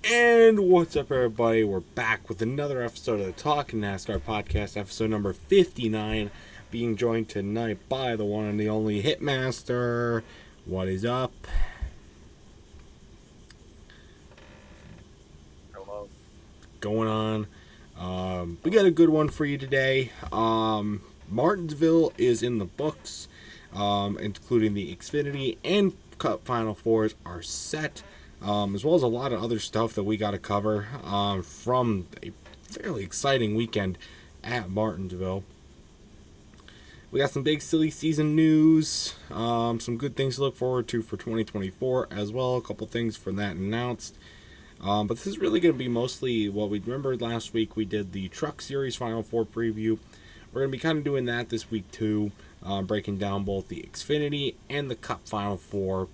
And what's up, everybody? We're back with another episode of the Talking NASCAR podcast, episode number 59, being joined tonight by the one and the only Hitmaster. What is up? Hello. Going on? We got a good one for you today. Martinsville is in the books, including the Xfinity and Cup Final Fours are set. As well as a lot of other stuff that we got to cover from a fairly exciting weekend at Martinsville. We got some big silly season news, some good things to look forward to for 2024 as well. A couple things for that announced. But this is really going to be mostly what we remembered last week. We did the Truck Series Final Four preview. We're going to be kind of doing that this week too, breaking down both the Xfinity and the Cup Final Four.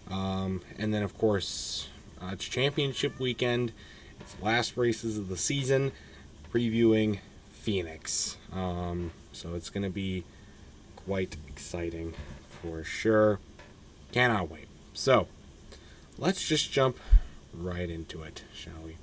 And then, of course, it's championship weekend. It's the last races of the season, previewing Phoenix. So it's going to be quite exciting for sure. Cannot wait. So let's just jump right into it, shall we?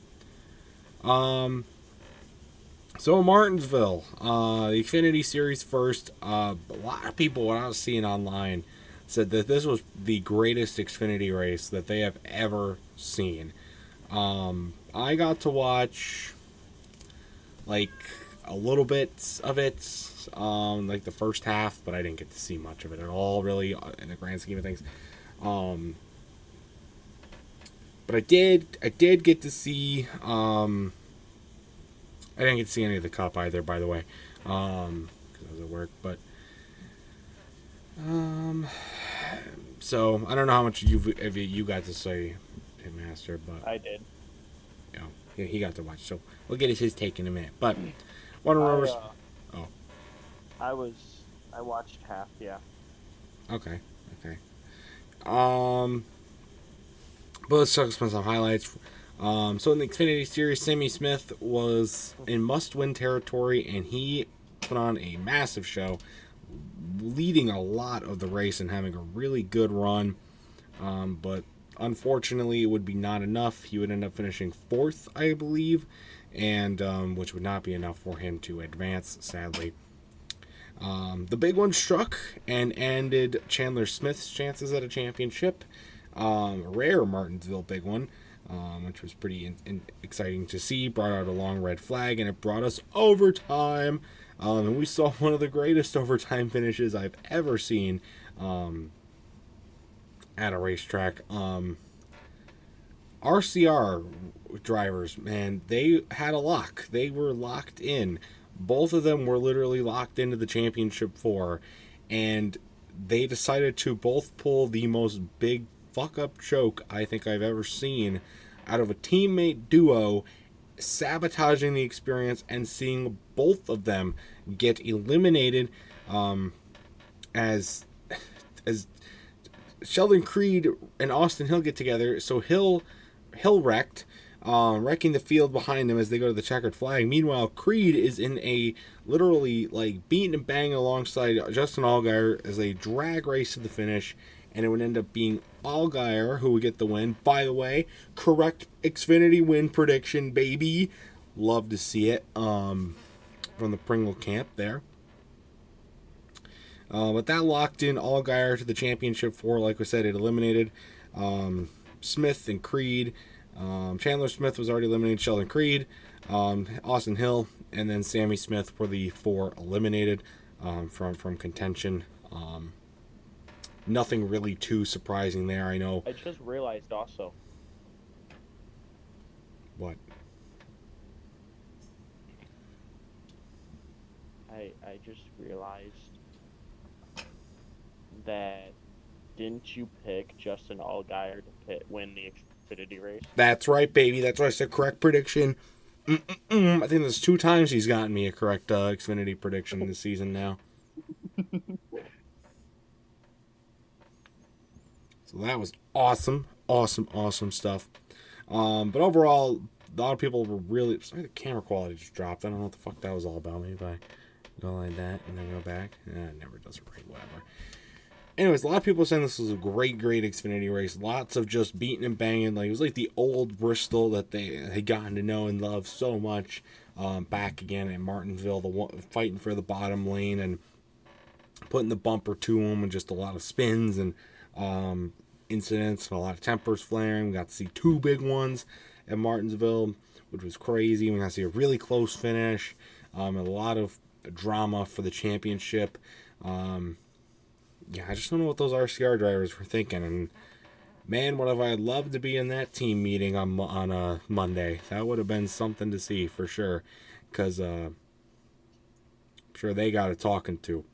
So Martinsville, the Xfinity Series first. A lot of people, what I was seeing online, said that this was the greatest Xfinity race that they have ever seen. I got to watch like a little bit of it, like the first half, but I didn't get to see much of it at all, really, in the grand scheme of things. But I did get to see. I didn't get to see any of the Cup either, by the way, because I was at work. But so I don't know how much if you got to say Hitmaster, but I did. you know, he got to watch. So we'll get his take in a minute. But one of remembers. Oh, I watched half. Yeah. okay. But let's talk about some highlights. So in the Xfinity Series, Sammy Smith was in must-win territory, and he put on a massive show, leading a lot of the race and having a really good run. But unfortunately, it would be not enough. He would end up finishing fourth, I believe, and which would not be enough for him to advance, sadly. The big one struck and ended Chandler Smith's chances at a championship. Rare Martinsville big one, which was pretty exciting to see. Brought out a long red flag, and it brought us overtime. And we saw one of the greatest overtime finishes I've ever seen at a racetrack. RCR drivers, man, they had a lock. They were locked in. Both of them were literally locked into the championship four, and they decided to both pull the most big fuck-up choke I think I've ever seen out of a teammate duo, sabotaging the experience and seeing both of them get eliminated as Sheldon Creed and Austin Hill get together. So Hill wrecked, wrecking the field behind him as they go to the checkered flag. Meanwhile, Creed is in a literally like beating and banging alongside Justin Allgaier as they drag race to the finish, and it would end up being Allgaier who would get the win. By the way, correct Xfinity win prediction, baby. Love to see it from the Pringle camp there. But that locked in Allgaier to the championship four. Like I said, it eliminated Smith and Creed. Chandler Smith was already eliminated. Sheldon Creed, Austin Hill, and then Sammy Smith were the four eliminated from contention. Nothing really too surprising there. I know. I just realized also. What? I just realized that didn't you pick Justin Allgaier to win the Xfinity race? That's right, baby. That's right. It's a correct prediction. I think there's 2 times he's gotten me a correct Xfinity prediction this season now. So that was awesome stuff. But overall, a lot of people were really sorry. The camera quality just dropped. I don't know what the fuck that was all about. Maybe if I go like that and then go back, it never does it right. Whatever. Anyways, a lot of people are saying this was a great Xfinity race. Lots of just beating and banging. Like, it was like the old Bristol that they had gotten to know and love so much. Back again at Martinsville, fighting for the bottom lane and putting the bumper to them, and just a lot of spins and incidents and a lot of tempers flaring. We got to see 2 big ones at Martinsville, which was crazy. We got to see a really close finish, and a lot of drama for the championship. Yeah, I just don't know what those RCR drivers were thinking. And man, what have I loved to be in that team meeting on a Monday. That would have been something to see for sure, because I'm sure they got a talking to.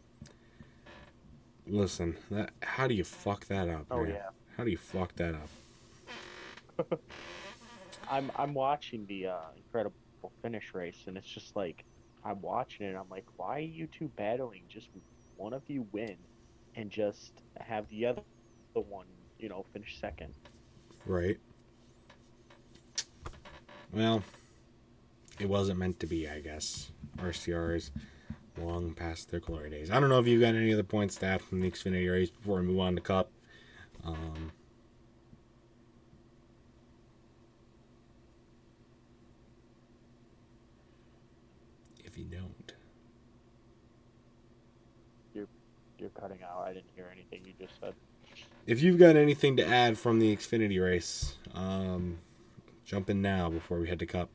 Listen, how do you fuck that up, man? Oh yeah. How do you fuck that up? I'm watching the incredible finish race, and it's just like I'm watching it. I'm like, why are you two battling? Just one of you win, and just have the other one, finish second. Right. Well, it wasn't meant to be, I guess. RCRs long past their glory days. I don't know if you got any other points to add from the Xfinity race before we move on to Cup. If you don't, You're cutting out. I didn't hear anything you just said. if you've got anything to add from the Xfinity race, jump in now before we head to Cup.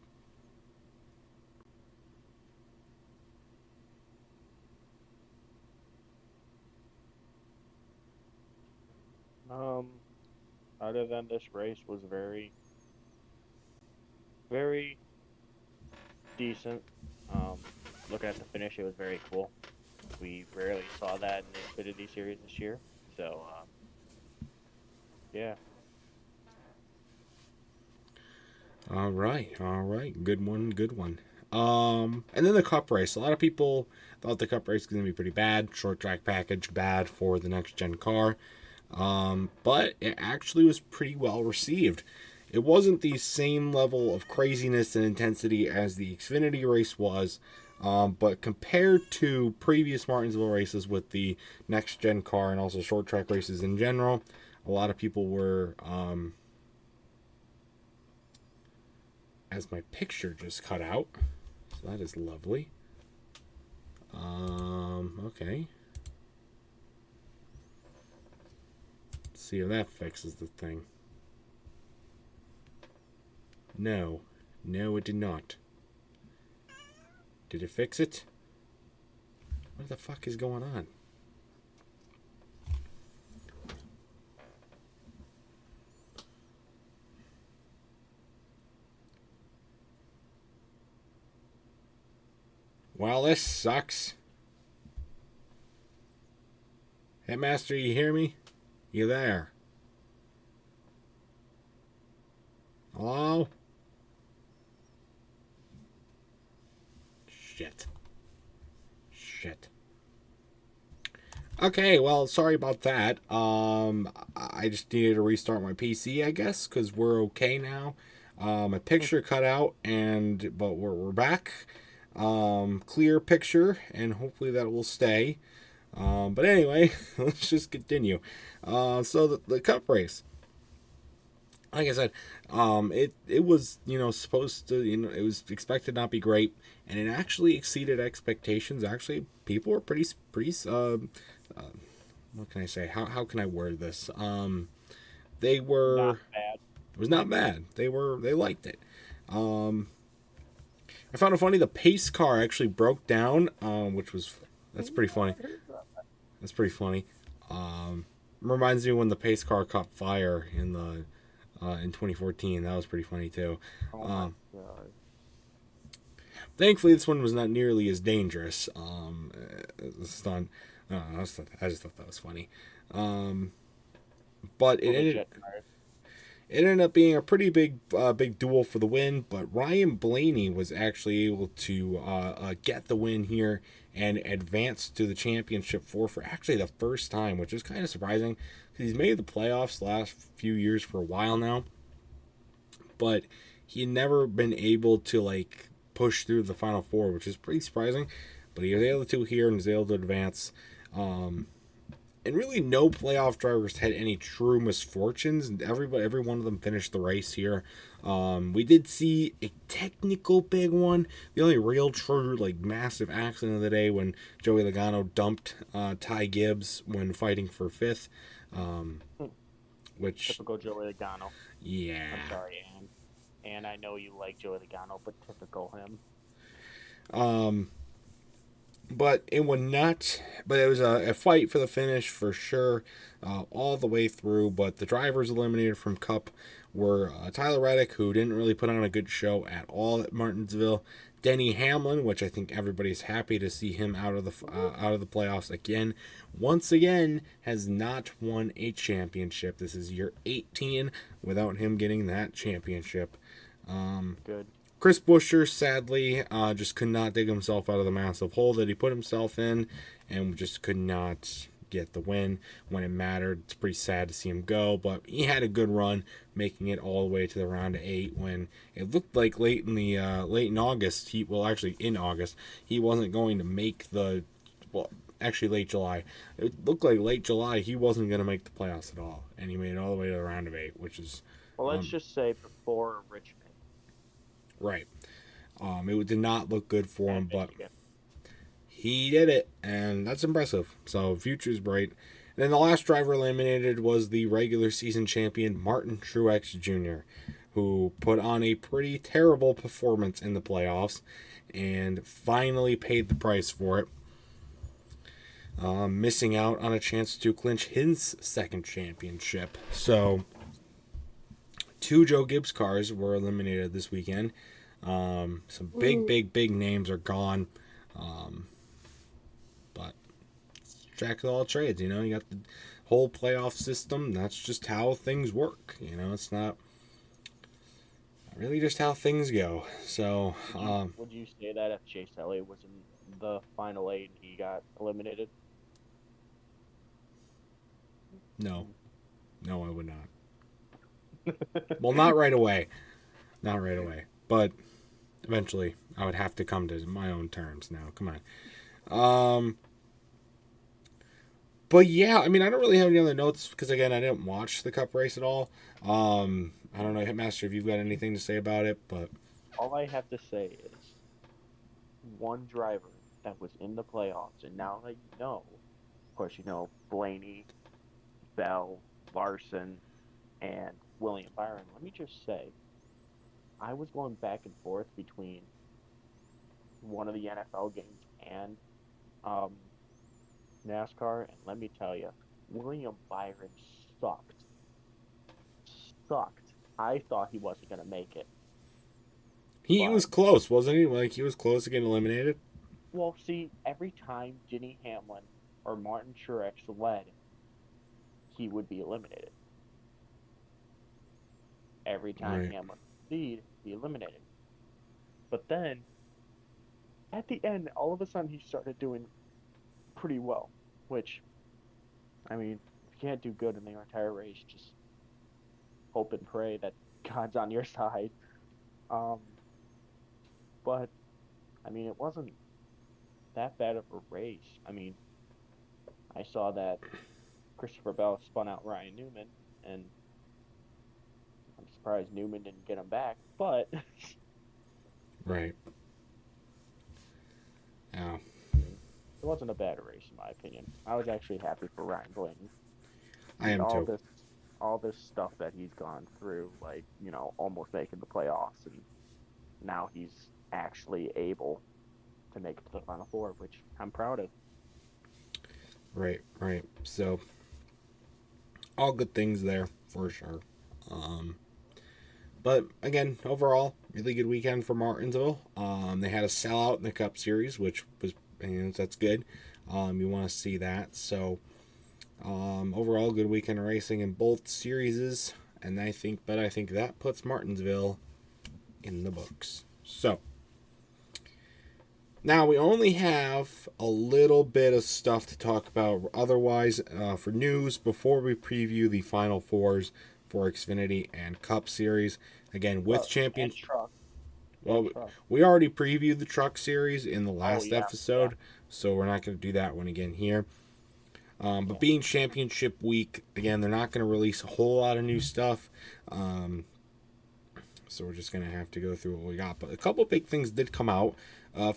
Other than this race was very, very decent. Looking at the finish, it was very cool. We rarely saw that in the Xfinity series this year. So, yeah. All right. Good one. And then the Cup race. A lot of people thought the Cup race was going to be pretty bad. Short track package, bad for the next gen car. But it actually was pretty well received. It wasn't the same level of craziness and intensity as the Xfinity race was, but compared to previous Martinsville races with the next gen car and also short track races in general, a lot of people were, as my picture just cut out, so that is lovely. Okay. Let's see if that fixes the thing. No, it did not. Did it fix it? What the fuck is going on? Well, this sucks. Hitmaster, you hear me? You there? Hello? Shit. Okay, well, sorry about that. I just needed to restart my PC, I guess, because we're okay now. My picture cut out, but we're back. Clear picture, and hopefully that will stay. But anyway, let's just continue. So the Cup race. Like I said, it was, supposed to, it was expected not be great, and it actually exceeded expectations. Actually, people were pretty what can I say? How can I word this? They were Not bad. It was not bad. They liked it. I found it funny. The pace car actually broke down, that's pretty funny. That's pretty funny. Reminds me when the pace car caught fire in 2014. That was pretty funny too. Oh my God. Thankfully, this one was not nearly as dangerous. Stunt. I just thought that was funny. But it ended up being a pretty big duel for the win. But Ryan Blaney was actually able to get the win here and advance to the championship for actually the first time, which is kind of surprising because he's made the playoffs the last few years for a while now, but he never been able to push through the final four, which is pretty surprising. But he was able to here and was able to advance. And really, no playoff drivers had any true misfortunes. Every one of them finished the race here. We did see a technical big one. The only real true like massive accident of the day when Joey Logano dumped Ty Gibbs when fighting for fifth. Um, which, Typical Joey Logano. yeah. I'm sorry, Ann. And I know you like Joey Logano, but typical him. Um, but it was not. But it was a fight for the finish for sure, all the way through. But the drivers eliminated from Cup were Tyler Reddick, who didn't really put on a good show at all at Martinsville. Denny Hamlin, which I think everybody's happy to see him out of the playoffs again. Once again, has not won a championship. This is year 18 without him getting that championship. Good. Chris Buescher, sadly, just could not dig himself out of the massive hole that he put himself in and just could not get the win when it mattered. It's pretty sad to see him go, but he had a good run, making it all the way to the round of 8 when it looked like late in August, in August, he wasn't going to make actually late July. It looked like late July he wasn't going to make the playoffs at all, and he made it all the way to the round of 8, which is Well, let's just say before Richmond right. It did not look good for him, and but Michigan. he did it, and that's impressive. So, future's bright. And then the last driver eliminated was the regular season champion, Martin Truex Jr., who put on a pretty terrible performance in the playoffs and finally paid the price for it, missing out on a chance to clinch his second championship. So, 2 Joe Gibbs cars were eliminated this weekend. Some big names are gone. But jack of all trades, you got the whole playoff system. That's just how things work. It's not really just how things go. So, Would you say that if Chase Elliott was in the final 8 and he got eliminated? no, I would not. Well, not right away. Not right away. But eventually, I would have to come to my own terms now. Come on. But yeah, I mean, I don't really have any other notes because, again, I didn't watch the Cup race at all. I don't know, Hitmaster, if you've got anything to say about it, but All I have to say is one driver that was in the playoffs, and now that of course, Blaney, Bell, Larson, and William Byron. Let me just say, I was going back and forth between one of the NFL games and NASCAR, and let me tell you, William Byron sucked. Sucked. I thought he wasn't going to make it. he But, was close, wasn't he? Like, he was close to getting eliminated. well, see, every time Denny Hamlin or Martin Truex led, he would be eliminated. Every time Right. Hamlin lead, he eliminated. But then, at the end, all of a sudden, he started doing pretty well. Which, I mean, if you can't do good in the entire race, just hope and pray that God's on your side. Um, but I mean, it wasn't that bad of a race. I mean, I saw that Christopher Bell spun out Ryan Newman, and I'm surprised Newman didn't get him back. But Right. Yeah. I mean, it wasn't a bad race in my opinion. I was actually happy for Ryan Blaney. I am too. All this stuff that he's gone through, like almost making the playoffs, and now he's actually able to make it to the Final Four, which I'm proud of. Right. So, all good things there for sure. But again, overall, really good weekend for Martinsville. They had a sellout in the Cup Series, which was that's good. You want to see that. So, overall, good weekend of racing in both series, and I think that puts Martinsville in the books. So. Now, we only have a little bit of stuff to talk about otherwise for news before we preview the Final Fours for Xfinity and Cup Series. Again, with champion. And truck. Well, Truck. we already previewed the Truck Series in the last yeah. episode, so we're not going to do that one again here. But being championship week, again, they're not going to release a whole lot of new stuff. So we're just going to have to go through what we got. But a couple big things did come out.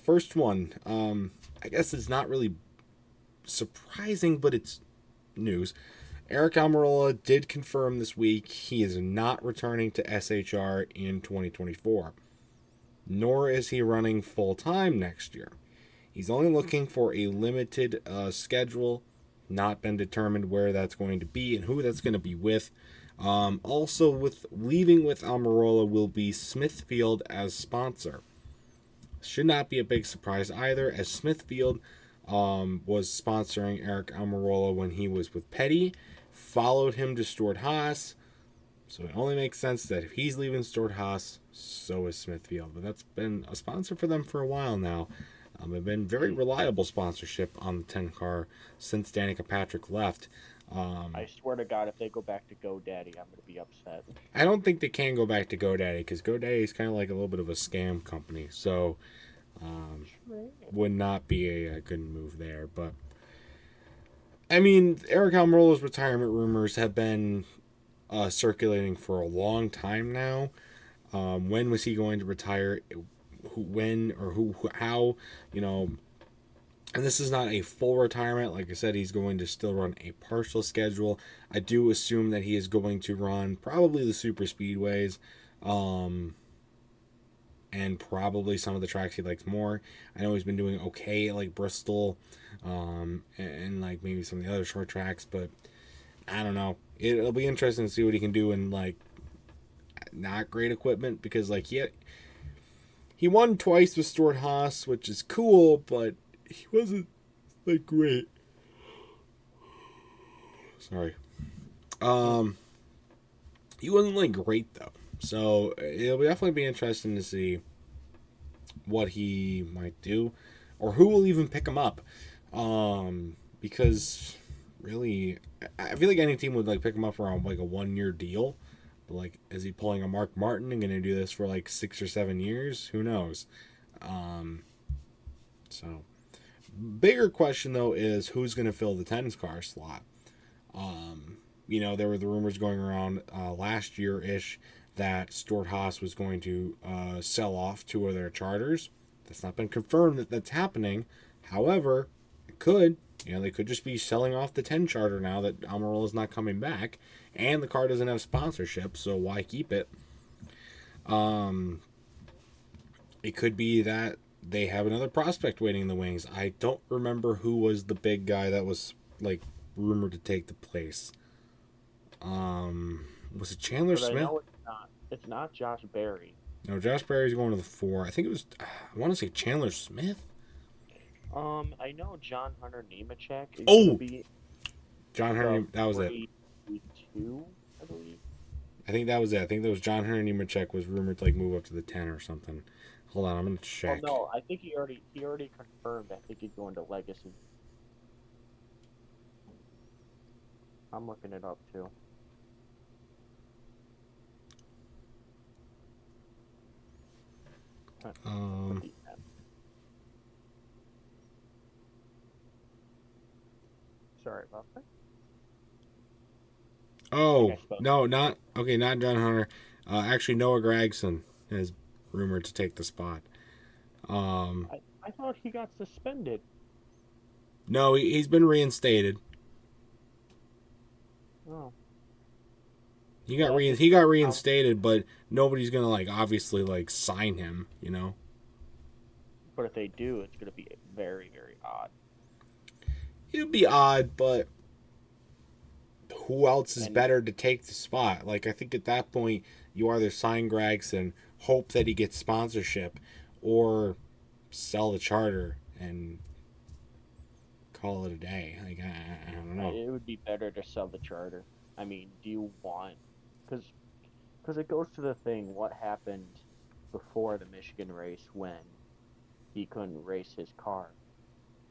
First one, I guess it's not really surprising, but it's news. Eric Almirola did confirm this week he is not returning to SHR in 2024, nor is he running full-time next year. He's only looking for a limited schedule, not been determined where that's going to be and who that's going to be with. Also, with leaving with Almirola will be Smithfield as sponsor. Should not be a big surprise either, as Smithfield was sponsoring Eric Almirola when he was with Petty, followed him to Stewart-Haas, so it only makes sense that if he's leaving Stewart-Haas, so is Smithfield. But that's been a sponsor for them for a while now. It's been very reliable sponsorship on the 10 car since Danica Patrick left. I swear to God, if they go back to GoDaddy, I'm going to be upset. I don't think they can go back to GoDaddy because GoDaddy is kind of like a little bit of a scam company. So would not be a good move there. But I mean, Eric Almirola's retirement rumors have been circulating for a long time now. When was he going to retire? When or who, how, and this is not a full retirement. Like I said, he's going to still run a partial schedule. I do assume that he is going to run probably the super speedways, and probably some of the tracks he likes more. I know he's been doing okay at like Bristol, and like maybe some of the other short tracks, but I don't know. It'll be interesting to see what he can do in like not great equipment, because like he won twice with Stewart-Haas, which is cool, but he wasn't like great. Sorry. He wasn't like great though. So it'll definitely be interesting to see what he might do, or who will even pick him up. Because really, I feel like any team would like pick him up around like a 1-year deal. But like, is he pulling a Mark Martin and going to do this for like 6 or 7 years? Who knows? So, bigger question though is who's going to fill the 10 car slot. There were the rumors going around last year-ish that Stewart-Haas was going to sell off 2 of their charters. That's not been confirmed that that's happening. However, it could. They could just be selling off the 10 charter now that Almirola is not coming back, and the car doesn't have sponsorship, so why keep it? It could be that they have another prospect waiting in the wings. I don't remember who was the big guy that was like rumored to take the place. Was it Chandler Smith? I know it's not Josh Berry. No, Josh Berry's going to the 4. I think it was, I want to say Chandler Smith. I know John Hunter Nemechek is Oh! going to be John Hunter, that was it. 42, I believe. I think that was it. I think that was John Hunter Nemechek was rumored to like move up to the 10 or something. Hold on, I'm gonna check. Oh no, I think he already confirmed. I think he's going to Legacy. I'm looking it up too. Sorry about that. Oh, no, not John Hunter. Actually, Noah Gragson is rumored to take the spot. I thought he got suspended. No, he's been reinstated. Oh. He got reinstated, but nobody's gonna like obviously like sign him, But if they do, it's gonna be very, very odd. It'd be odd, but who else is better to take the spot? Like, I think at that point, you either sign Gragson, hope that he gets sponsorship, or sell the charter and call it a day. Like, I don't know. It would be better to sell the charter. I mean, do you want... Because it goes to the thing, what happened before the Michigan race when he couldn't race his car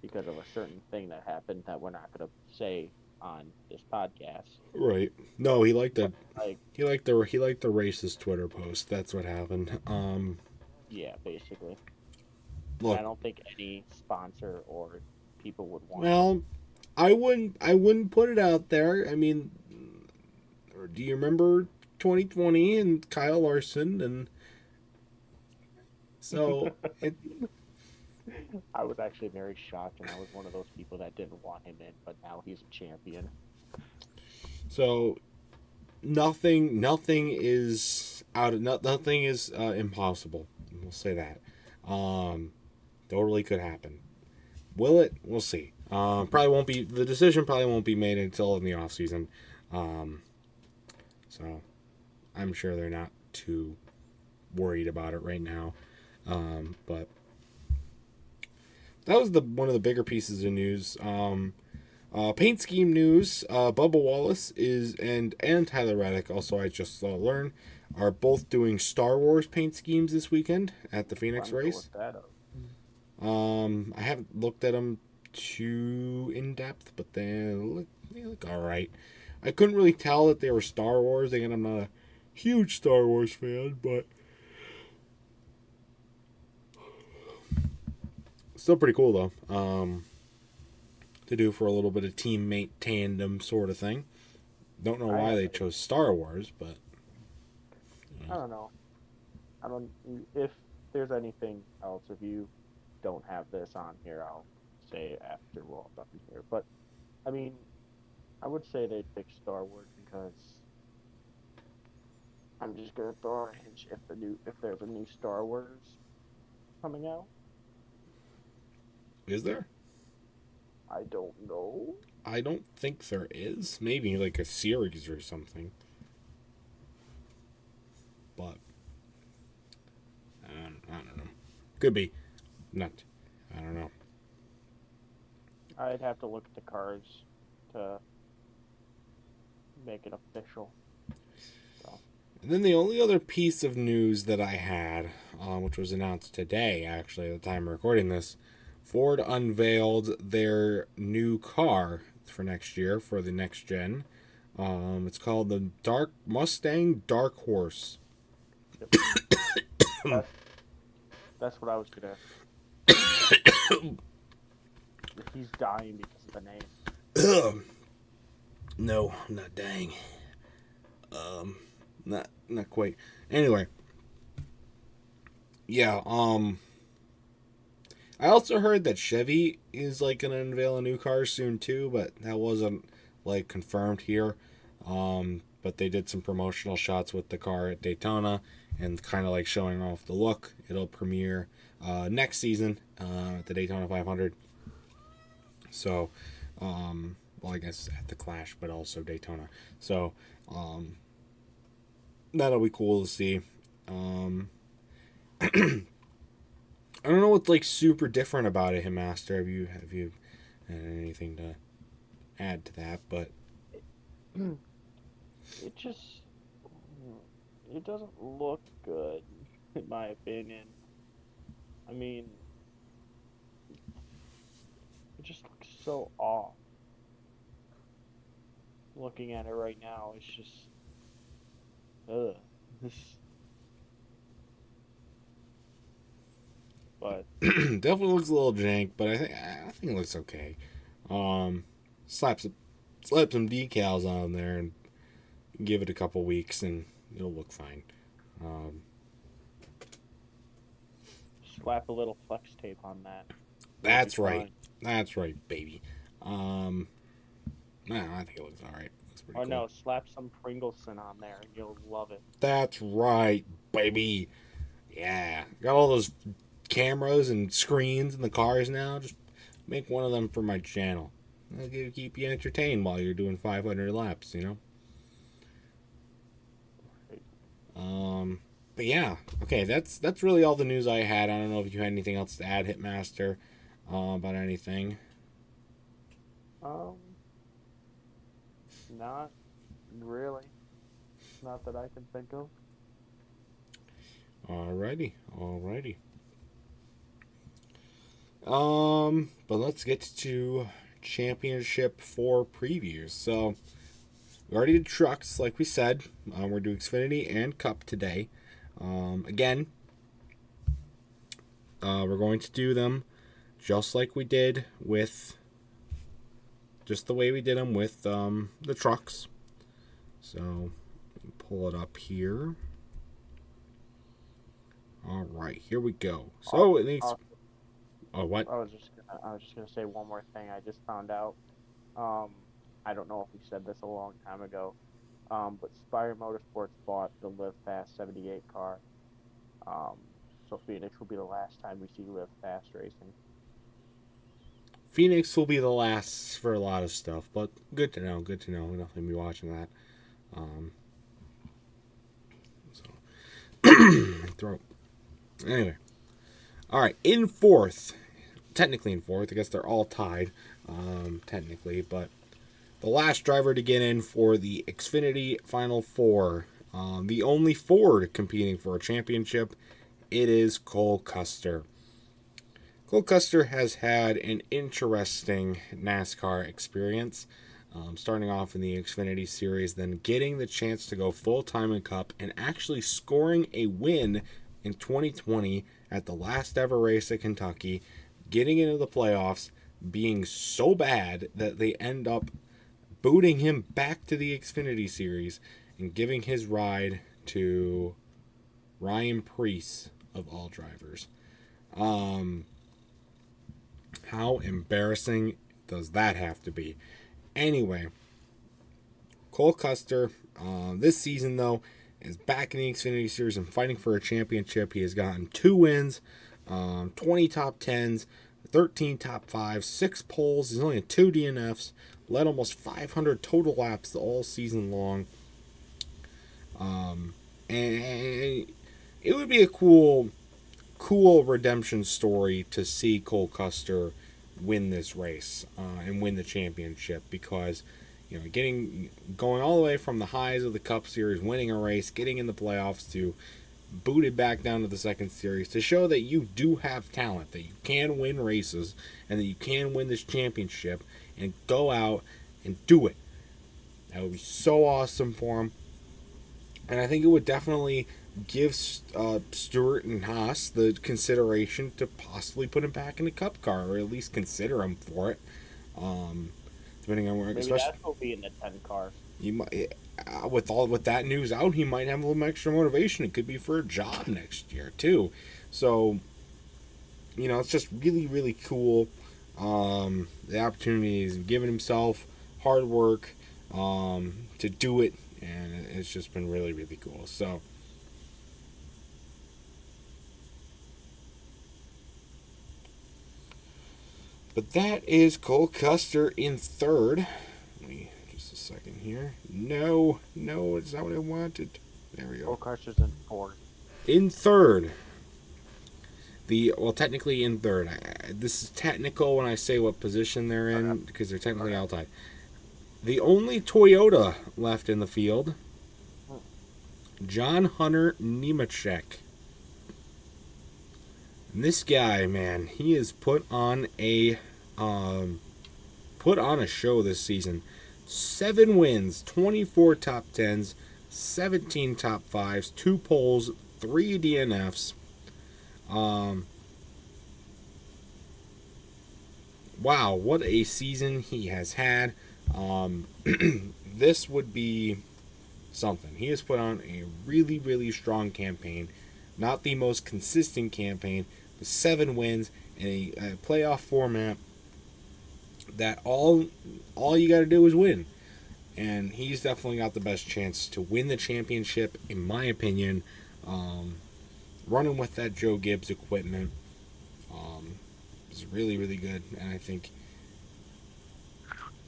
because of a certain thing that happened that we're not going to say on this podcast. Right. No, he liked the racist Twitter post. That's what happened. Yeah, basically. Look, I don't think any sponsor or people would want. Well, I wouldn't put it out there. I mean, do you remember 2020 and Kyle Larson? And so it I was actually very shocked, and I was one of those people that didn't want him in, but now he's a champion. so nothing is nothing is impossible. We'll say that. Um, totally could happen. Will it? We'll see. Probably won't be the decision. Probably won't be made until in the off season. Um, so I'm sure they're not too worried about it right now. But that was the one of the bigger pieces of news. Paint scheme news. Bubba Wallace is and Tyler Reddick. Also, I just learned are both doing Star Wars paint schemes this weekend at the Phoenix I'm gonna race. look that up. I haven't looked at them too in depth, but they look all right. I couldn't really tell that they were Star Wars. Again, I'm not a huge Star Wars fan, but still pretty cool though. To do for a little bit of teammate tandem sort of thing. Don't know why they chose Star Wars, but I don't know. I don't. If there's anything else, if you don't have this on here, I'll say after we're all done here. But I mean, I would say they pick Star Wars because I'm just gonna throw a hint if there's a new Star Wars coming out. is there? I don't know. I don't think there is. Maybe like a series or something. But I don't know. Could be. Not. I don't know. I'd have to look at the cards to make it official. So. And then the only other piece of news that I had, which was announced today, actually, at the time of recording this, Ford unveiled their new car for next year, for the next gen. It's called the Mustang Dark Horse. Yep. That's what I was gonna. He's dying because of the name. No, not dying. Not quite. Anyway, yeah. I also heard that Chevy is like gonna unveil a new car soon too, but that wasn't like confirmed here. But they did some promotional shots with the car at Daytona and kind of like showing off the look. It'll premiere next season at the Daytona 500. So, well, I guess at the Clash, but also Daytona. So, that'll be cool to see. I don't know what's like super different about it, Hitmaster. Have you had anything to add to that? But It just it doesn't look good, in my opinion. I mean, it just looks so off. Looking at it right now, it's just ugh. But definitely looks a little jank. But I think it looks okay. Slap some decals on there and give it a couple weeks, and it'll look fine. slap a little flex tape on that. That's right. That's right, baby. No, I think it looks all right. Looks pretty cool. No, slap some Pringleson on there and you'll love it. That's right, baby. Yeah, got all those cameras and screens in the cars now. Just make one of them for my channel. It'll keep you entertained while you're doing 500 laps, you know? But yeah, okay, that's really all the news I had. I don't know if you had anything else to add, Hitmaster, about anything. Not really. Not that I can think of. Alrighty. But let's get to Championship 4 previews. So, we already did trucks, like we said. We're doing Xfinity and Cup today. Again, we're going to do them just like we did with just the way we did them with the trucks. So, pull it up here. All right, here we go. So it needs. Oh, what? I was just gonna say one more thing. I just found out. Um, I don't know if we said this a long time ago. But Spire Motorsports bought the Live Fast 78 car. Um, so Phoenix will be the last time we see Live Fast racing. Phoenix will be the last for a lot of stuff, but good to know. Good to know. We'll definitely be watching that. Throat. Anyway. All right. In fourth. Technically in fourth. I guess they're all tied. Technically. But the last driver to get in for the Xfinity Final Four. The only Ford competing for a championship. It is Cole Custer. Cole Custer has had an interesting NASCAR experience. Starting off in the Xfinity Series, then getting the chance to go full-time in Cup and actually scoring a win in 2020 at the last ever race at Kentucky, getting into the playoffs, being so bad that they end up booting him back to the Xfinity Series and giving his ride to Ryan Preece, of all drivers. How embarrassing does that have to be? Anyway, Cole Custer, this season, though, is back in the Xfinity Series and fighting for a championship. He has gotten 2 wins, 20 top 10s, 13 top 5s, 6 poles. He's only had 2 DNFs, led almost 500 total laps all season long. And it would be a cool redemption story to see Cole Custer win this race and win the championship, because going all the way from the highs of the Cup Series, winning a race, getting in the playoffs, to booted back down to the second series, to show that you do have talent, that you can win races, and that you can win this championship and go out and do it. That would be so awesome for him. And I think it would definitely give Stewart and Haas the consideration to possibly put him back in the Cup car, or at least consider him for it. Depending on where, Maybe especially that will be in the 10 car. you might, with that news out, he might have a little extra motivation. It could be for a job next year too. So, it's just really, really cool. The opportunity he's given himself, hard work, to do it, and it's just been really, really cool. So. But that is Cole Custer in third. Just a second here. No, it's not what I wanted. There we go. Cole Custer's in fourth. In third. Technically in third. This is technical when I say what position they're in, because they're technically all tied. The only Toyota left in the field, John Hunter Nemechek. And this guy, man, he has put on a show this season. 7 wins, 24 top 10s, 17 top 5s, 2 poles, 3 DNFs. Wow, what a season he has had. This would be something. He has put on a really, really strong campaign. Not the most consistent campaign, but 7 wins in a playoff format that all you got to do is win. And he's definitely got the best chance to win the championship, in my opinion. Running with that Joe Gibbs equipment is really, really good. And I think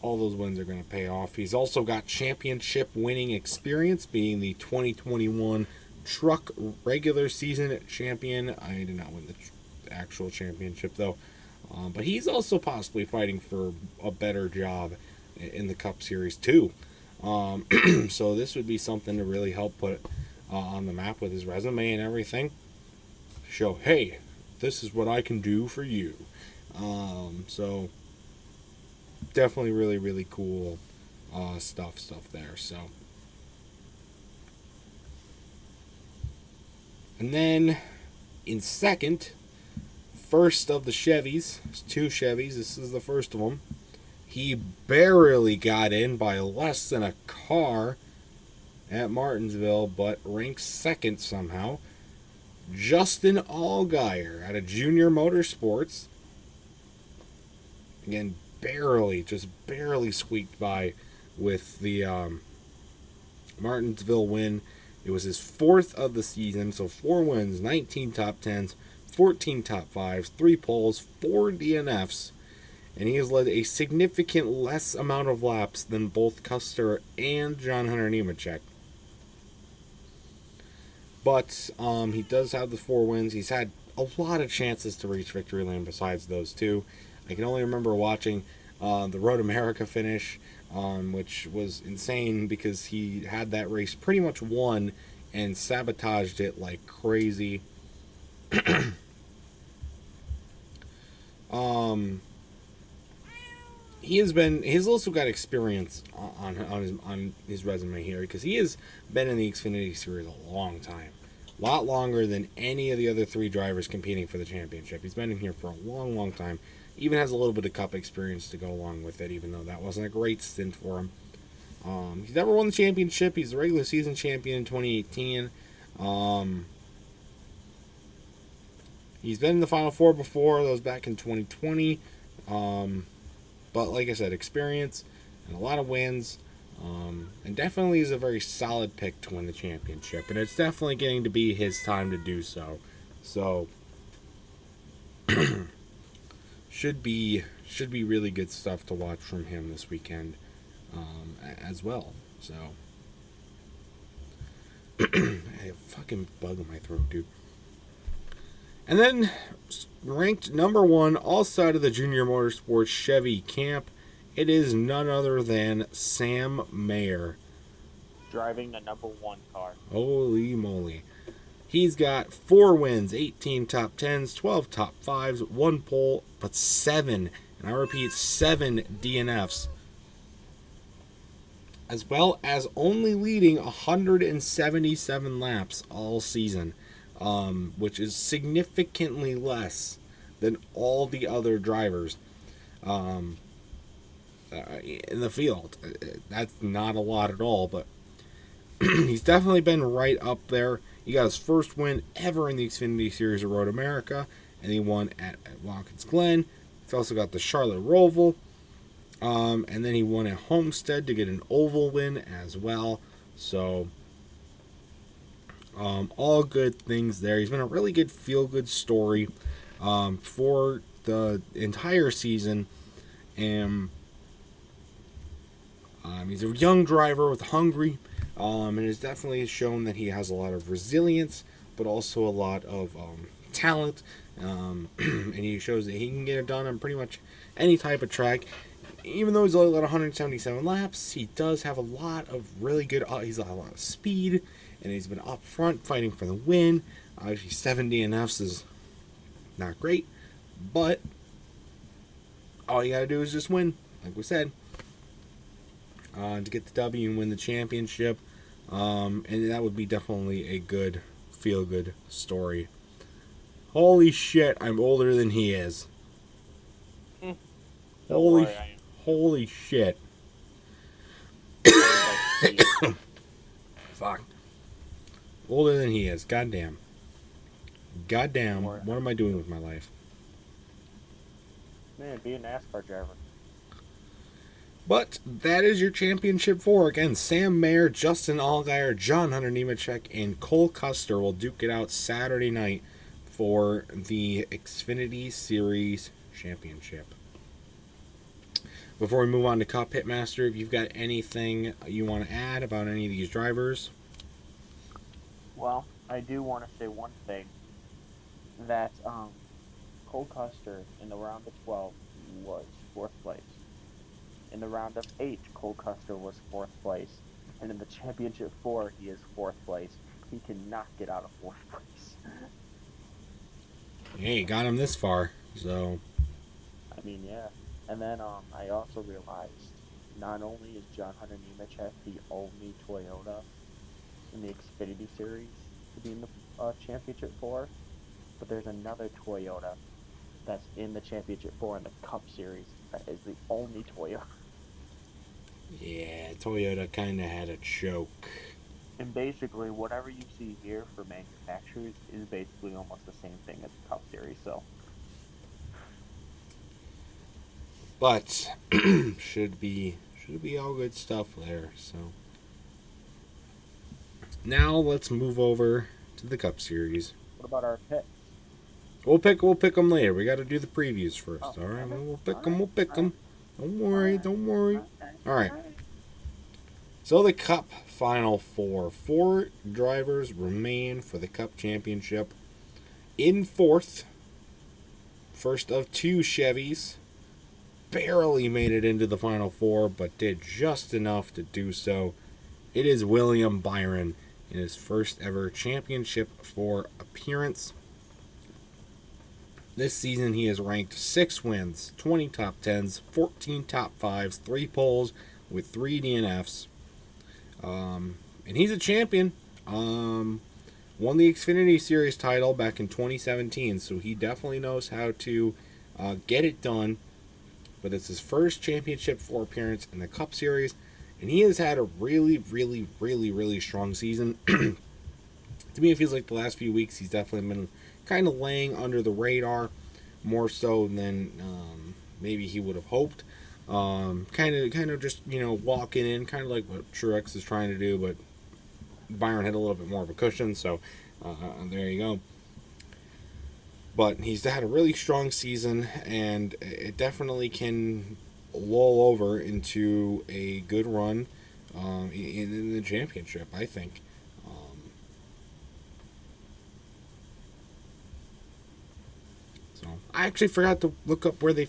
all those wins are going to pay off. He's also got championship winning experience, being the 2021 truck regular season champion. I did not win the actual championship, though. But he's also possibly fighting for a better job in the Cup Series, too. So this would be something to really help put on the map with his resume and everything. Show, hey, this is what I can do for you. So definitely really, really cool stuff there. So. And then in second, first of the Chevys, it's 2 Chevys, this is the first of them. He barely got in by less than a car at Martinsville, but ranks second somehow. Justin Allgaier out of Junior Motorsports. Again, just barely squeaked by with the Martinsville win. It was his fourth of the season, so 4 wins, 19 top 10s, 14 top 5s, 3 poles, 4 DNFs, and he has led a significant less amount of laps than both Custer and John Hunter Nemechek. But he does have the 4 wins. He's had a lot of chances to reach victory lane besides those 2. I can only remember watching the Road America finish, which was insane because he had that race pretty much won and sabotaged it like crazy. He's also got experience on his resume here because he has been in the Xfinity series a long time. A lot longer than any of the other 3 drivers competing for the championship. He's been in here for a long, long time. Even has a little bit of Cup experience to go along with it, even though that wasn't a great stint for him. He's never won the championship. He's the regular season champion in 2018. He's been in the Final Four before. That was back in 2020. But like I said, experience and a lot of wins. And definitely is a very solid pick to win the championship. And it's definitely getting to be his time to do so. So should be really good stuff to watch from him this weekend as well. So I have a fucking bug in my throat, dude. And then ranked number 1 all side of the Junior Motorsports Chevy camp, it is none other than Sam Mayer. Driving the number 1 car. Holy moly. He's got 4 wins, 18 top 10s, 12 top 5s, 1 pole, but 7, and I repeat, 7 DNFs. As well as only leading 177 laps all season, which is significantly less than all the other drivers in the field. That's not a lot at all, but he's definitely been right up there. He got his first win ever in the Xfinity Series of Road America, and he won at Watkins Glen. He's also got the Charlotte Roval, and then he won at Homestead to get an oval win as well. So, all good things there. He's been a really good feel-good story for the entire season, and he's a young driver with hungry. And it's definitely shown that he has a lot of resilience, but also a lot of talent. And he shows that he can get it done on pretty much any type of track. Even though he's only got 177 laps, he does have a lot of really good. He's got a lot of speed, and he's been up front fighting for the win. Obviously, 7 DNFs is not great, but all you gotta do is just win, like we said. To get the W and win the championship. And that would be definitely a good, feel-good story. Holy shit, I'm older than he is. Holy shit. Fuck. Older than he is. Goddamn. What am I doing with my life? Man, be a NASCAR driver. But that is your championship 4. Again, Sam Mayer, Justin Allgaier, John Hunter Nemechek, and Cole Custer will duke it out Saturday night for the Xfinity Series Championship. Before we move on to Cup, Hitmaster, if you've got anything you want to add about any of these drivers? Well, I do want to say one thing. That Cole Custer in the round of 12 was 4th place. In the round of 8, Cole Custer was 4th place. And in the championship 4, he is 4th place. He cannot get out of 4th place. Hey, got him this far, so... I mean, yeah. And then I also realized, not only is John Hunter Nemechek the only Toyota in the Xfinity Series to be in the championship 4, but there's another Toyota that's in the championship 4 in the Cup Series is the only Toyota. Yeah, Toyota kind of had a choke. And basically, whatever you see here for manufacturers is basically almost the same thing as the Cup Series. So, But should be all good stuff there. So now let's move over to the Cup Series. what about our picks? We'll pick them later. We got to do the previews first. Oh, All right, okay. we'll pick All them. right. We'll pick All right. them. Don't worry. All Don't worry. right. Okay. All right. All right. So the Cup Final Four. 4 drivers remain for the Cup Championship. In fourth, first of 2 Chevys. Barely made it into the Final Four, but did just enough to do so. It is William Byron in his first ever Championship 4 appearance. This season he has ranked 6 wins, 20 top 10s, 14 top 5s, 3 poles with 3 DNFs. And he's a champion. Won the Xfinity Series title back in 2017, so he definitely knows how to get it done. But it's his first Championship 4 appearance in the Cup Series, and he has had a really, really, really, really strong season. To me, it feels like the last few weeks he's definitely been kind of laying under the radar, more so than maybe he would have hoped. Kind of just walking in, kind of like what Truex is trying to do, but Byron had a little bit more of a cushion, so there you go. But he's had a really strong season, and it definitely can lull over into a good run in the championship, I think. So I actually forgot to look up where they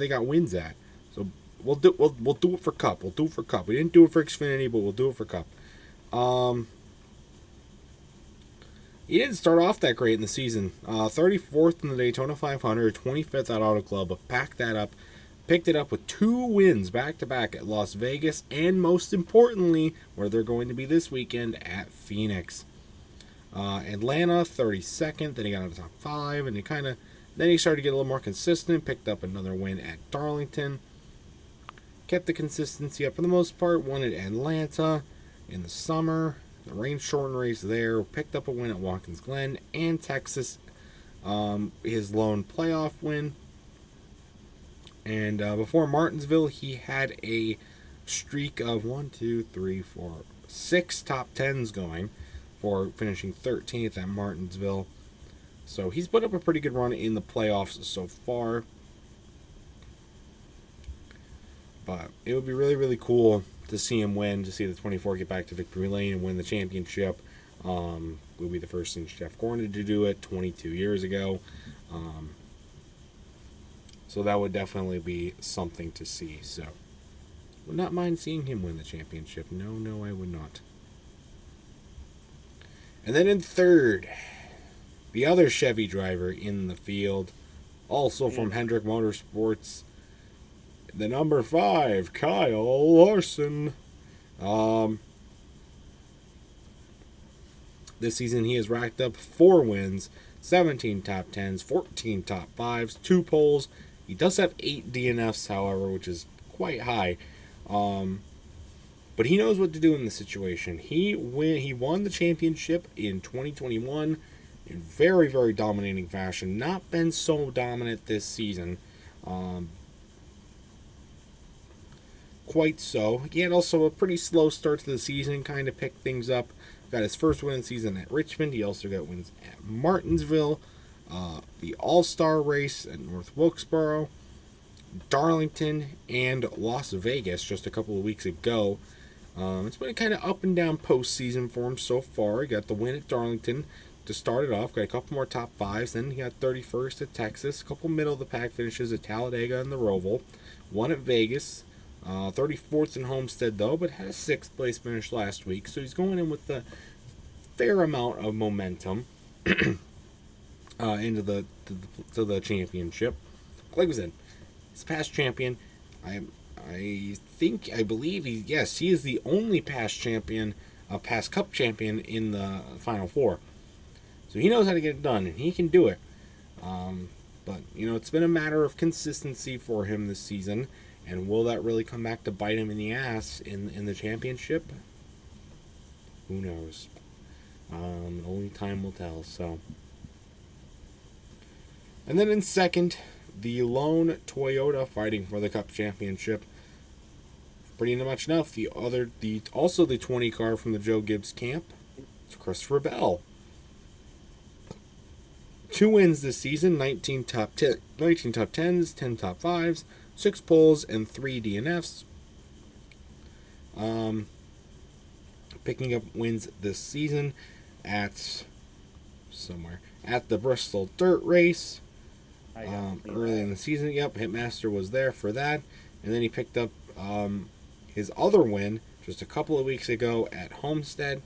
got wins at. So we'll do it for Cup. We'll do it for Cup. We didn't do it for Xfinity, but we'll do it for Cup. He didn't start off that great in the season. 34th in the Daytona 500, 25th at Auto Club, but picked it up with 2 wins back-to-back at Las Vegas, and most importantly, where they're going to be this weekend, at Phoenix. Atlanta, 32nd, then he got into the top 5, and then he started to get a little more consistent, picked up another win at Darlington, kept the consistency up for the most part, won at Atlanta in the summer, the rain-shortened race there, picked up a win at Watkins Glen, and Texas, his lone playoff win. And before Martinsville, he had a streak of 6 top 10s going, for finishing 13th at Martinsville. So he's put up a pretty good run in the playoffs so far. But it would be really, really cool to see him win, to see the 24 get back to victory lane and win the championship. Will be the first since Jeff Gordon to do it 22 years ago. So that would definitely be something to see. So would not mind seeing him win the championship. No, I would not. And then in third, the other Chevy driver in the field, also from Hendrick Motorsports, the number 5, Kyle Larson. This season he has racked up 4 wins, 17 top 10s, 14 top 5s, 2 poles. He does have 8 DNFs, however, which is quite high. But he knows what to do in this situation. He won the championship in 2021 in very, very dominating fashion. Not been so dominant this season. Quite so. He had also a pretty slow start to the season, kind of picked things up. Got his first win of the season at Richmond. He also got wins at Martinsville, the All-Star race at North Wilkesboro, Darlington, and Las Vegas just a couple of weeks ago. It's been kind of up and down postseason for him so far. He got the win at Darlington to start it off. Got a couple more top 5s. Then he got 31st at Texas. A couple middle of the pack finishes at Talladega and the Roval. Won at Vegas. 34th in Homestead though, but had a 6th place finish last week. So he's going in with a fair amount of momentum into the championship. Like I said, he's a past champion. I believe he is the only past Cup champion in the Final Four. So he knows how to get it done, and he can do it. But, it's been a matter of consistency for him this season. And will that really come back to bite him in the ass in the championship? Who knows? Only time will tell. So, and then in second, the lone Toyota fighting for the Cup championship. Pretty much enough, also the 20 car from the Joe Gibbs camp. It's Christopher Bell. 2 wins this season, 19 top 10s, 10 top 5s, 6 poles, and 3 DNFs. Picking up wins this season at the Bristol Dirt Race. Early in the season. Yep, Hitmaster was there for that. And then he picked up his other win just a couple of weeks ago at Homestead.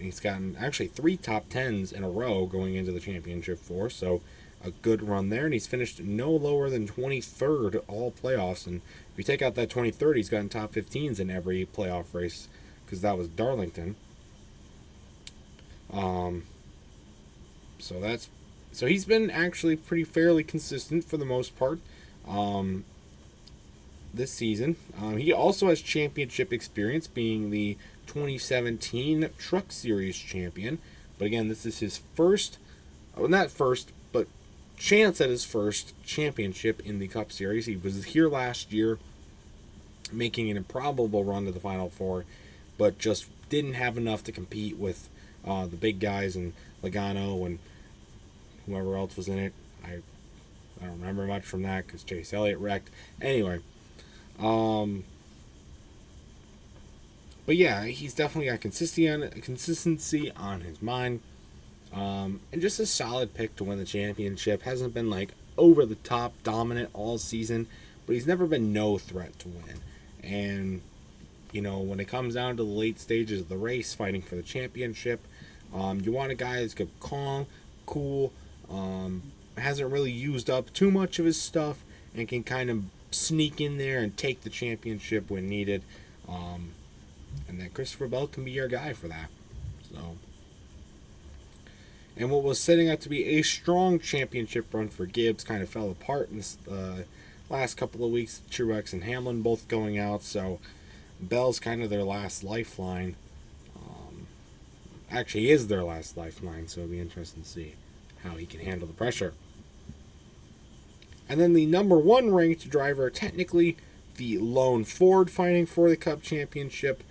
He's gotten actually 3 top 10s in a row going into the championship for, so a good run there. And he's finished no lower than 23rd all playoffs. And if you take out that 23rd, he's gotten top 15s in every playoff race because that was Darlington. So he's been actually pretty fairly consistent for the most part this season. He also has championship experience, being the 2017 Truck Series champion. But again, this is his chance at his first championship in the Cup Series. He was here last year, making an improbable run to the Final Four, but just didn't have enough to compete with the big guys and Logano and whoever else was in it. I don't remember much from that because Chase Elliott wrecked. Anyway, but yeah, he's definitely got consistency on his mind, and just a solid pick to win the championship. Hasn't been like over the top dominant all season, but he's never been no threat to win. And when it comes down to the late stages of the race, fighting for the championship, you want a guy that's calm, cool. Hasn't really used up too much of his stuff and can kind of sneak in there and take the championship when needed. And that Christopher Bell can be your guy for that. So, and what was setting out to be a strong championship run for Gibbs kind of fell apart in this last couple of weeks. Truex and Hamlin both going out, so Bell's kind of their last lifeline. Actually, is their last lifeline, so it'll be interesting to see how he can handle the pressure. And then the number 1 ranked driver, technically the lone Ford fighting for the Cup championship,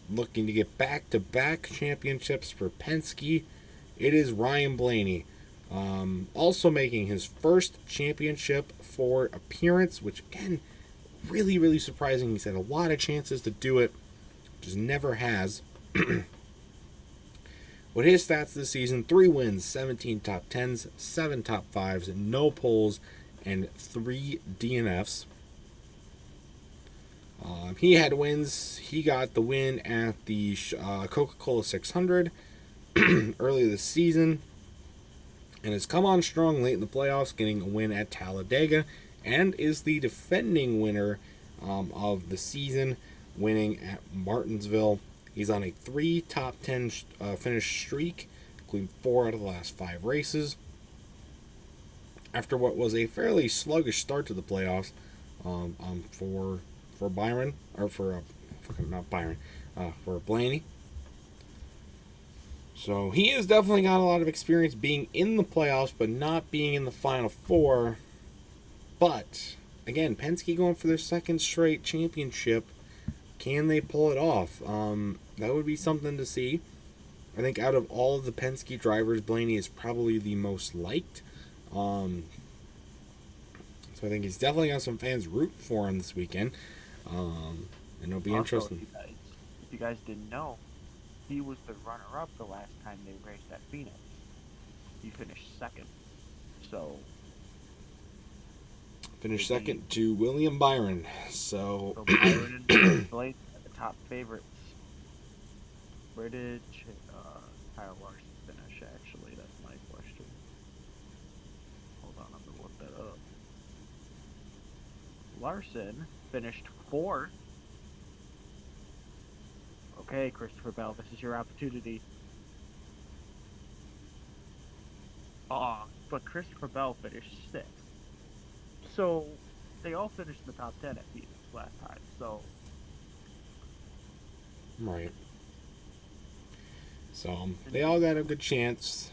looking to get back-to-back championships for Penske. It is Ryan Blaney, also making his first championship Ford appearance, which again, really, really surprising. He's had a lot of chances to do it, just never has. With his stats this season, 3 wins, 17 top 10s, 7 top 5s, no poles, and 3 DNFs. He had wins. He got the win at the Coca-Cola 600 earlier this season, and has come on strong late in the playoffs, getting a win at Talladega, and is the defending winner of the season, winning at Martinsville. He's on a 3 top 10 finish streak, including 4 out of the last 5 races. After what was a fairly sluggish start to the playoffs for Byron, or for Blaney. So he has definitely got a lot of experience being in the playoffs, but not being in the Final Four. But again, Penske going for their second straight championship. Can they pull it off? That would be something to see. I think out of all of the Penske drivers, Blaney is probably the most liked. So I think he's definitely got some fans rooting for him this weekend. And it'll be interesting. If you guys didn't know, he was the runner-up the last time they raced at Phoenix. He finished second. So Finished second to William Byron. So Byron and Blake are the top favorites. Where did Kyle Larson finish, actually? That's my question. Hold on, I'm going to look that up. Larson finished 4th. Okay, Christopher Bell, this is your opportunity. But Christopher Bell finished sixth. So they all finished in the top 10 at Phoenix last time. So Right. So and they all got a good chance.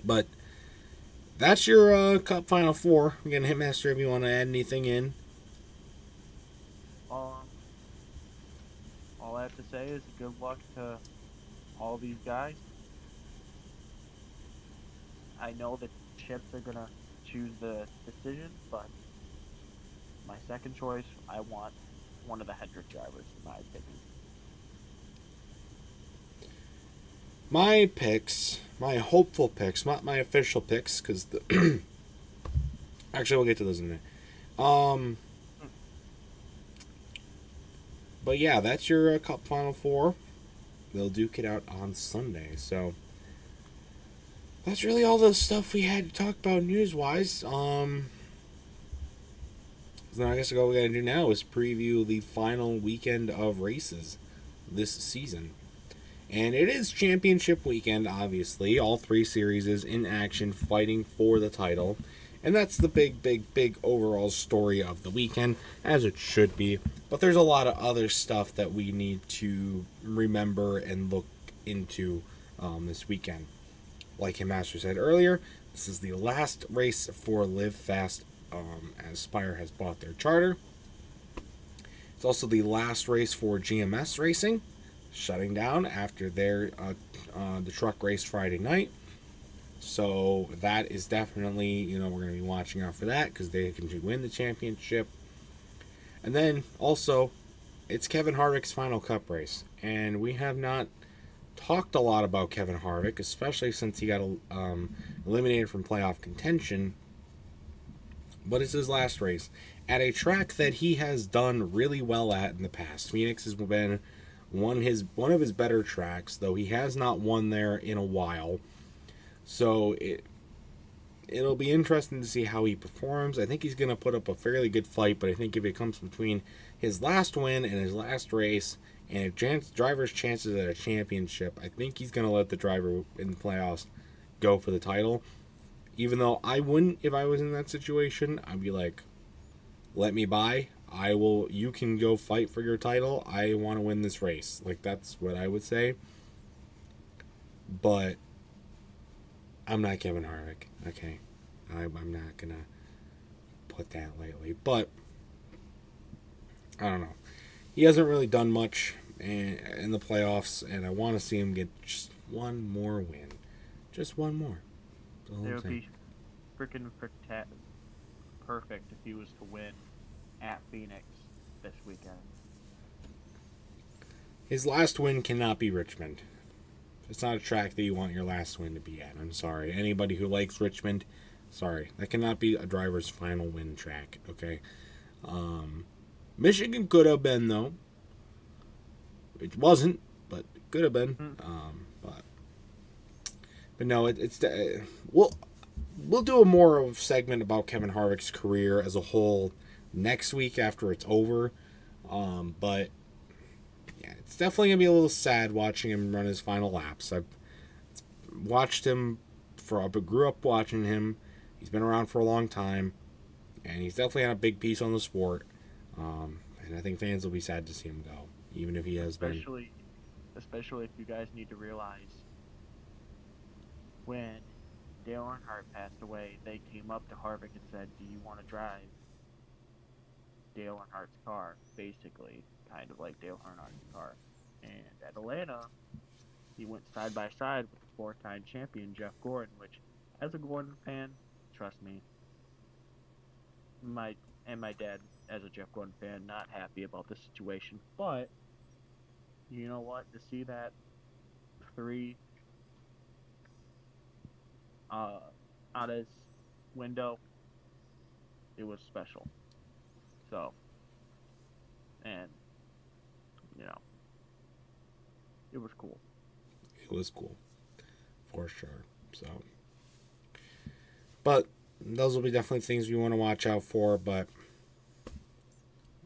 But that's your Cup Final Four. Again, Hitmaster, if you want to add anything in. um, all I have to say is good luck to all these guys. I know the chips are gonna choose the decision, but my second choice, I want one of the Hendrick drivers, in my opinion. My picks, my hopeful picks, not my official picks, because the actually we'll get to those in a minute. But yeah, that's your Cup Final Four. They'll duke it out on Sunday. So that's really all the stuff we had to talk about news-wise. So I guess what we got to do now is preview the final weekend of races this season. And it is championship weekend, obviously. All three series is in action, fighting for the title. And that's the big overall story of the weekend, as it should be. But there's a lot of other stuff that we need to remember and look into this weekend. Like Hitmaster said earlier, this is the last race for Live Fast, as Spire has bought their charter. It's also the last race for GMS Racing, shutting down after their the truck race Friday night. So that is definitely, we're going to be watching out for that because they can win the championship. And then also, it's Kevin Harvick's final Cup race, and we have not talked a lot about Kevin Harvick, especially since he got eliminated from playoff contention. But it's his last race at a track that he has done really well at in the past. Phoenix has been one of his better tracks, though he has not won there in a while. So it'll be interesting to see how he performs. I think he's going to put up a fairly good fight, but I think if it comes between his last win and his last race and a driver's chances at a championship, I think he's going to let the driver in the playoffs go for the title. Even though I wouldn't, if I was in that situation, I'd be like, let me by. You can go fight for your title. I want to win this race. Like, that's what I would say. But I'm not Kevin Harvick, okay? I'm not going to put that lightly. But, I don't know. He hasn't really done much in the playoffs, and I want to see him get just one more win. Just one more. It would be freaking perfect if he was to win at Phoenix this weekend. His last win cannot be Richmond. It's not a track that you want your last win to be at. I'm sorry. Anybody who likes Richmond, sorry. That cannot be a driver's final win track, okay? Michigan could have been, though. It wasn't, but it could have been. But no, it's we'll do a more of segment about Kevin Harvick's career as a whole next week after it's over. But yeah, it's definitely gonna be a little sad watching him run his final laps. I've watched him I grew up watching him. He's been around for a long time, and he's definitely had a big piece on the sport. And I think fans will be sad to see him go, even if he has especially if you guys need to realize when Dale Earnhardt passed away, they came up to Harvick and said, "Do you want to drive Dale Earnhardt's car?" Basically, kind of like Dale Earnhardt's car. And at Atlanta, he went side by side with the four-time champion Jeff Gordon, which, as a Gordon fan, trust me, my dad, as a Jeff Gordon fan, not happy about the situation. But you know what? To see that three out his window, it was special. So, and it was cool. It was cool, for sure. So, but those will be definitely things we want to watch out for. But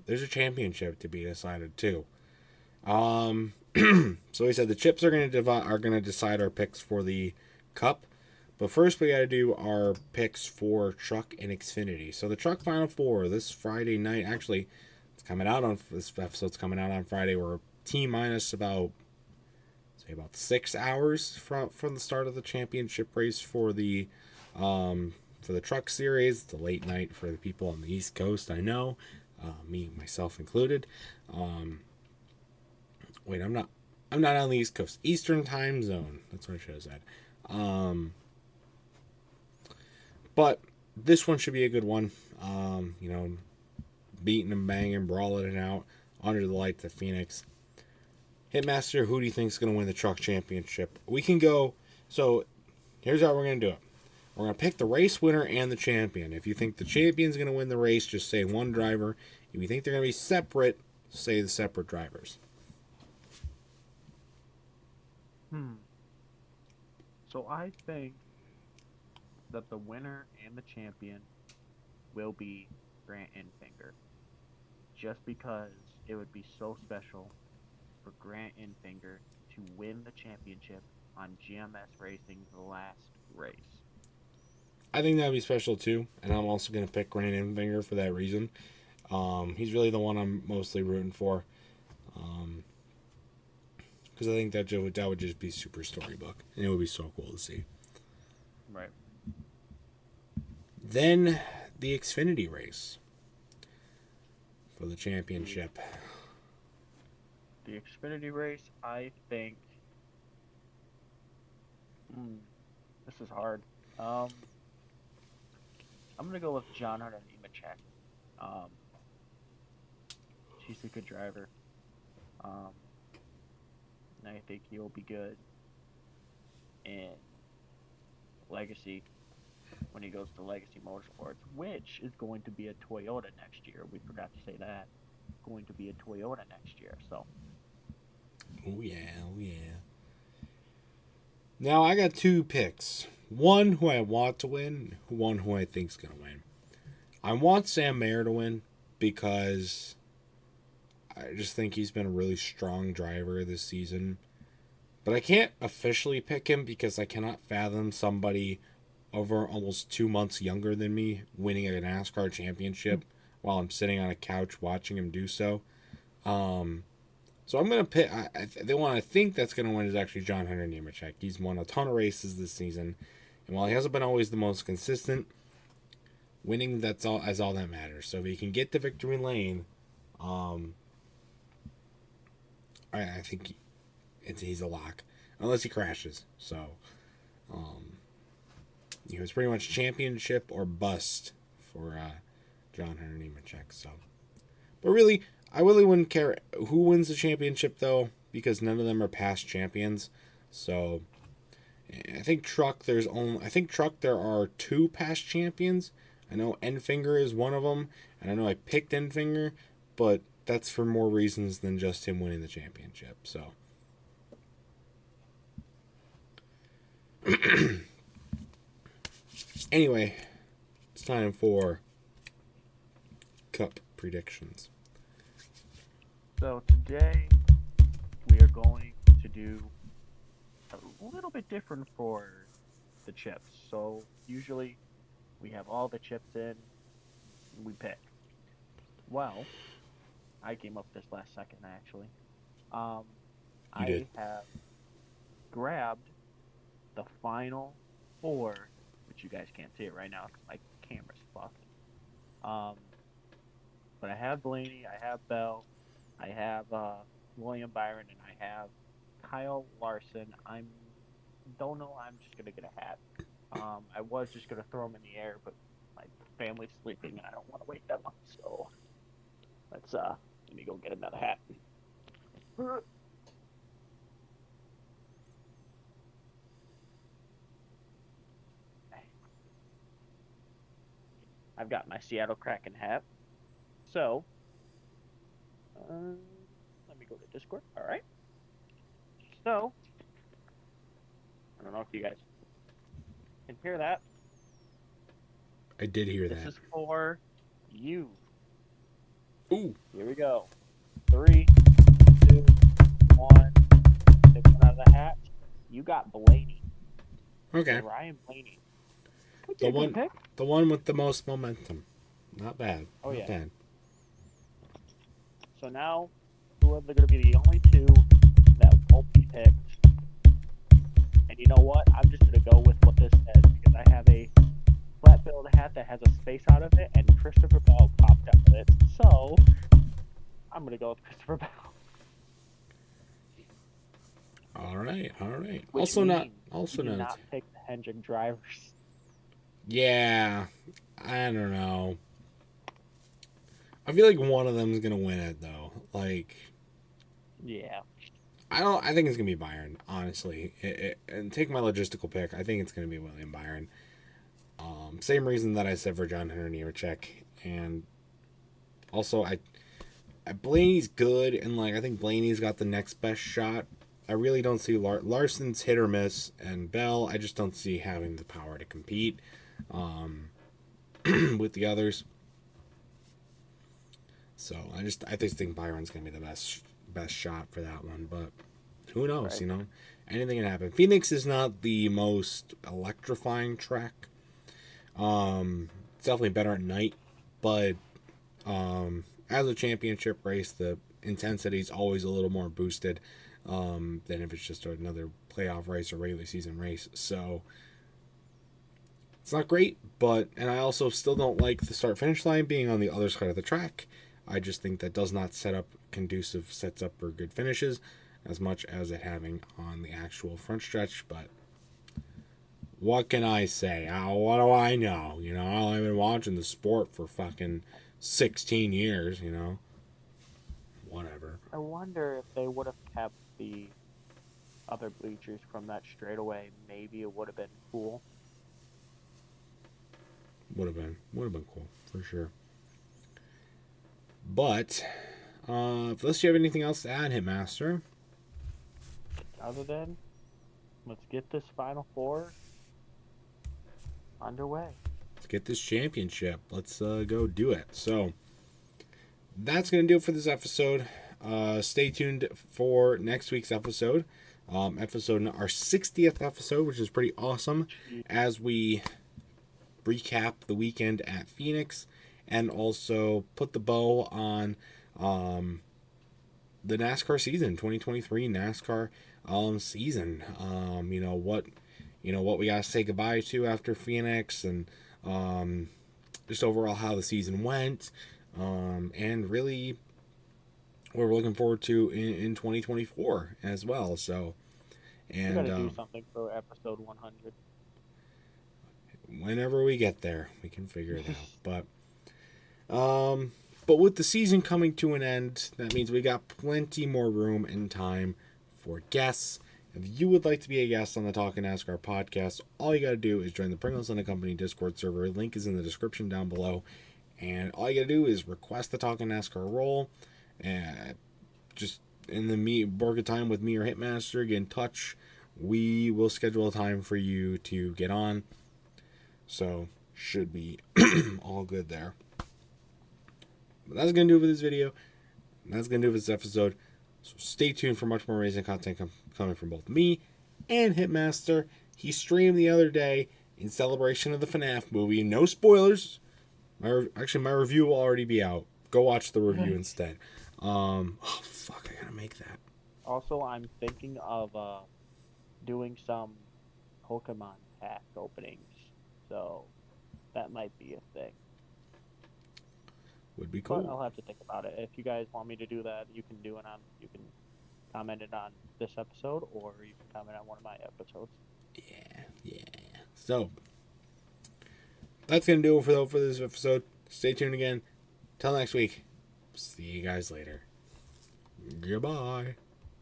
there's a championship to be decided too. So we said the chips are going to decide our picks for the Cup. But first, we got to do our picks for Truck and Xfinity. So the Truck Final Four this Friday night. Actually, it's coming out on this episode's coming out on Friday. We're T-minus about 6 hours from the start of the championship race for the Truck Series. It's a late night for the people on the East Coast. I know, me myself included. Wait, I'm not on the East Coast. Eastern Time Zone. That's what I should have said. But this one should be a good one. Beating and banging, brawling it out under the lights of Phoenix. Hitmaster, who do you think is going to win the Truck Championship? We can go. So here's how we're going to do it. We're going to pick the race winner and the champion. If you think the champion's going to win the race, just say one driver. If you think they're going to be separate, say the separate drivers. So I think that the winner and the champion will be Grant Enfinger. Just because it would be so special for Grant Enfinger to win the championship on GMS Racing's last race. I think that would be special too, and I'm also going to pick Grant Enfinger for that reason. He's really the one I'm mostly rooting for. Because I think that would just be super storybook, and it would be so cool to see. Right. Then the Xfinity race for the championship. The Xfinity race, I think. This is hard. I'm gonna go with John Hunter Nemechek. She's a good driver. And I think he'll be good in Legacy when he goes to Legacy Motorsports, which is going to be a Toyota next year. We forgot to say that. Going to be a Toyota next year, so. Oh yeah. Now I got two picks. One who I want to win, one who I think's gonna win. I want Sam Mayer to win because I just think he's been a really strong driver this season. But I can't officially pick him because I cannot fathom somebody over almost 2 months younger than me winning a NASCAR championship while I'm sitting on a couch watching him do so. So I'm going to pick... the one I think that's going to win is actually John Hunter Nemechek. He's won a ton of races this season. And while he hasn't been always the most consistent, winning is all that matters. So if he can get to victory lane... I think he's a lock, unless he crashes. So, it's pretty much championship or bust for John Hunter Nemechek. So, but really, I really wouldn't care who wins the championship though, because none of them are past champions. So, I think Truck there are 2 past champions. I know Enfinger is one of them, and I know I picked Enfinger, but that's for more reasons than just him winning the championship. So, anyway, it's time for Cup predictions. So today we are going to do a little bit different for the chips. So usually we have all the chips in, we pick. Well, I came up with this last second, actually. I have grabbed the final 4, which you guys can't see it right now because my camera's fucked. But I have Blaney, I have Bell, I have William Byron, and I have Kyle Larson. Don't know. I'm just gonna get a hat. I was just gonna throw them in the air, but my family's sleeping and I don't want to wake them up. So let's let me go get another hat. I've got my Seattle Kraken hat. So let me go to Discord. All right. So I don't know if you guys can hear that. I did hear that. This is for you. Ooh. Here we go. 3, 2, 1. Take one out of the hat. You got Blaney. Okay. So Ryan Blaney. Could The be a good one, pick. the one with the most momentum. Not bad. Oh, Not yeah. bad. So now, who are going to be the only two that won't be picked? And you know what? I'm just going to go with what this says because I have a flat-billed hat that has a space out of it, and Christopher Bell popped out of it. So I'm going to go with Christopher Bell. All right. Which Also not. means Also you do not. not pick the Hendrick drivers. Yeah. I don't know. I feel like one of them is gonna win it though. Like, Yeah. I think it's gonna be Byron. Honestly, and take my logistical pick. I think it's gonna be William Byron. Same reason that I said for John Henry Nemechek, and also I Blaney's good, and like I think Blaney's got the next best shot. I really don't see Larson's hit or miss, and Bell I just don't see having the power to compete with the others. So I just think Byron's gonna be the best shot for that one, but who knows? Right. You know, anything can happen. Phoenix is not the most electrifying track. It's definitely better at night, but as a championship race, the intensity is always a little more boosted than if it's just another playoff race or regular season race. So it's not great, and I also still don't like the start finish line being on the other side of the track. I just think that does not sets up for good finishes as much as it having on the actual front stretch. But what can I say? What do I know? You know, I've been watching the sport for fucking 16 years, you know. Whatever. I wonder if they would have kept the other bleachers from that straightaway. Maybe it would have been cool. Would have been cool for sure. But unless you have anything else to add, Hitmaster. Other than, let's get this Final Four underway. Let's get this championship. Let's go do it. So that's gonna do it for this episode. Stay tuned for next week's episode. Our 60th episode, which is pretty awesome, as we recap the weekend at Phoenix and also put the bow on the NASCAR season, 2023 NASCAR season. You know what we gotta say goodbye to after Phoenix, and just overall how the season went, and really what we're looking forward to in 2024 as well. So, and we gotta do something for episode 100. Whenever we get there, we can figure it out. But with the season coming to an end, that means we got plenty more room and time for guests. If you would like to be a guest on the Talkin' NASCAR podcast, all you got to do is join the Pringles and Company Discord server. Link is in the description down below. And all you got to do is request the Talkin' NASCAR role. And just in the work of time with me or Hitmaster, get in touch. We will schedule a time for you to get on. So, should be all good there. But that's going to do it for this video. That's going to do it for this episode. So stay tuned for much more amazing content coming from both me and Hitmaster. He streamed the other day in celebration of the FNAF movie. No spoilers. My review will already be out. Go watch the review instead. Oh, fuck. I got to make that. Also, I'm thinking of doing some Pokemon pack openings. So that might be a thing. Would be cool. But I'll have to think about it. If you guys want me to do that, you can comment it on this episode, or you can comment on one of my episodes. Yeah. So that's gonna do it for this episode. Stay tuned again. Till next week. See you guys later. Goodbye.